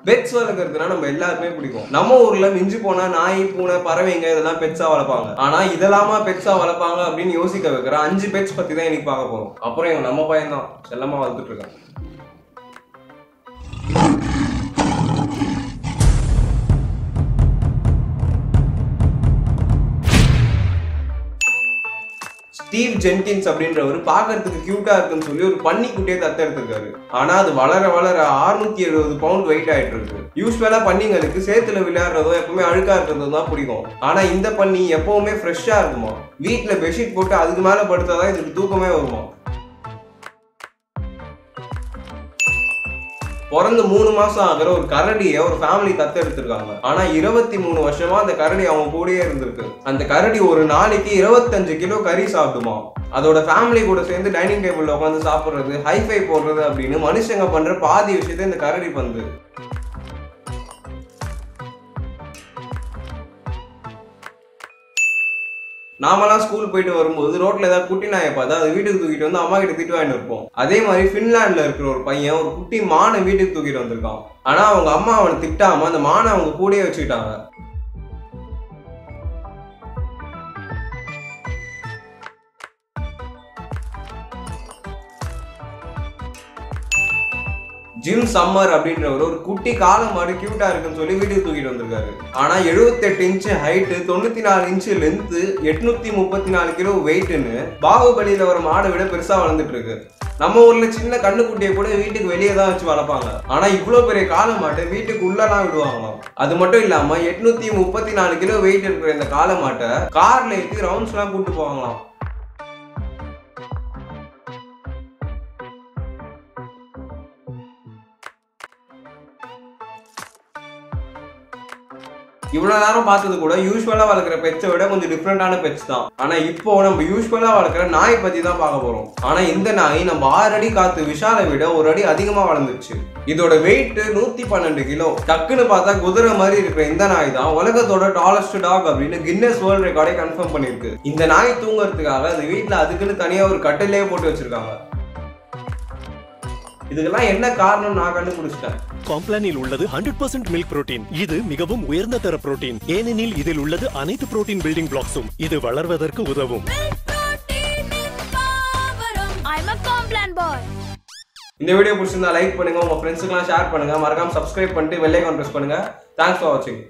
Pets வளர்க்கறதுனா நம்ம எல்லாருமே பிடிக்கும். நம்ம ஊர்ல மிஞ்சி போனா நாய், பூனை, பறவைங்க இதெல்லாம் பெட்ஸா வளர்ப்பாங்க. ஆனா இதெல்லாமா பெட்ஸா வளர்ப்பாங்க அப்படின்னு யோசிக்க வைக்கிற 5 பெட்ஸ் பத்தி தான் இன்னைக்கு பார்க்க போறோம். அப்புறம் இவன் நம்ம பையன் தான் செல்லமா வளர்த்துட்டு இருக்கான். ஸ்டீவ் ஜென்கின்ஸ் அப்படின்றவர் பார்க்கறதுக்கு கியூட்டா இருக்குன்னு சொல்லி ஒரு பன்னிக்குட்டியை தத்தெடுத்திருக்காரு. ஆனா அது வளர வளர 670 பவுண்ட் வெயிட் ஆயிட்டு இருக்கு. யூஸ்வலா பன்னிங்களுக்கு சேத்துல விளையாடுறதோ எப்பவுமே அழுக்கா இருக்கிறதோ தான் பிடிக்கும். ஆனா இந்த பன்னி எப்பவுமே ஃப்ரெஷ்ஷா இருக்குமா. வீட்டுல பெட்ஷீட் போட்டு அதுக்கு மேல படுத்தாதான் இதுக்கு தூக்கமே வருமா. பிறந்து 3 மாசம் ஆகிற ஒரு கரடியை ஒரு ஃபேமிலி தத்தெடுத்திருக்காங்க. ஆனா 23 வருஷமா அந்த கரடி அவங்க கூடயே இருந்திருக்கு. அந்த கரடி ஒரு நாளைக்கு 25 கிலோ கறி சாப்பிடுமா. அதோட ஃபேமிலி கூட சேர்ந்து டைனிங் டேபிள்ல உட்காந்து சாப்பிடுறது, ஹைஃபை போடுறது அப்படின்னு மனுஷங்க பண்ற பாதி விஷயத்தை இந்த கரடி பண்ணுது. நாமெல்லாம் ஸ்கூல் போயிட்டு வரும்போது ரோட்ல ஏதாவது குட்டி நாயை பார்த்தா அது வீட்டுக்கு தூக்கிட்டு வந்து அம்மா கிட்ட திட்டு வாங்கிட்டு இருப்போம். அதே மாதிரி பின்லாண்ட்ல இருக்கிற ஒரு பையன் ஒரு குட்டி மானை வீட்டுக்கு தூக்கிட்டு வந்திருக்கான். ஆனா அவங்க அம்மா அவனை திட்டாம அந்த மானை அவங்க கூடயே வச்சுக்கிட்டாங்க. ஜிம் சம்மர் அப்படின்றவர் ஒரு குட்டி காலம் மாடு கியூட்டா இருக்குன்னு சொல்லி வீட்டுக்கு தூக்கிட்டு வந்திருக்காரு. ஆனா 78 inch height, 94 inch length, 834 kilo வெயிட்னு பாகுபலியில ஒரு மாடை விட பெருசா வளர்ந்துட்டு இருக்கு. நம்ம ஊர்ல சின்ன கண்ணுக்குட்டியை கூட வீட்டுக்கு வெளியே தான் வச்சு வளர்ப்பாங்க. ஆனா இவ்வளவு பெரிய காளை மாட்டை வீட்டுக்கு உள்ளதான் விடுவாங்களாம். அது மட்டும் இல்லாம 834 கிலோ வெயிட் இருக்கிற இந்த காளை மாட்டை கார்ல ஏற்றி ரவுண்ட்ஸ் எல்லாம் கூட்டு போவாங்களாம். இவ்வளவு நேரம் பார்த்தது கூட யூஸ்வலா வளர்க்குற பெட்ஸை விட கொஞ்சம் டிஃப்ரெண்டான பெட்ஸ் தான். ஆனா இப்போ நம்ம யூஸ்வலா வளர்க்குற நாய் பத்தி தான் பார்க்க போறோம். ஆனா இந்த நாய் நம்ம 6 அடி காத்து விஷாலை விட ஒரு அடி அதிகமா வளர்ந்துச்சு. இதோட வெயிட் 112 கிலோ. டக்குன்னு பார்த்தா குதிரை மாதிரி இருக்கிற இந்த நாய் தான் உலகத்தோட டாலஸ்ட் டாக் அப்படின்னு கின்னஸ் வேர்ல்ட் ரெக்கார்டை கன்ஃபார்ம் பண்ணிருக்கு. இந்த நாய் தூங்குறதுக்காக அது வீட்டுல அதுக்குன்னு தனியா ஒரு கட்டிலே போட்டு வச்சிருக்காங்க. இதுக்கெல்லாம் என்ன காரணம் நான் கண்டுபிடிச்சிட்டேன். காம்ப்ளானில் உள்ளது 100% மில்க் புரோட்டீன். இது மிகவும் உயர்ந்த தர புரோட்டீன். ஏனெனில் இதில் உள்ளது அனைத்து புரோட்டீன் பில்டிங் பிளாக்ஸும். இது வளர்வதற்கு உதவும். இந்த வீடியோ பிடிச்சிருந்தா லைக் பண்ணுங்க, உங்க ஃப்ரெண்ட்ஸுக்கெல்லாம் ஷேர் பண்ணுங்க, மறக்காம சப்ஸ்கிரைப் பண்ணிட்டு பெல் ஐகான் பிரஸ் பண்ணுங்க. தேங்க்ஸ் ஃபார் வாட்சிங்.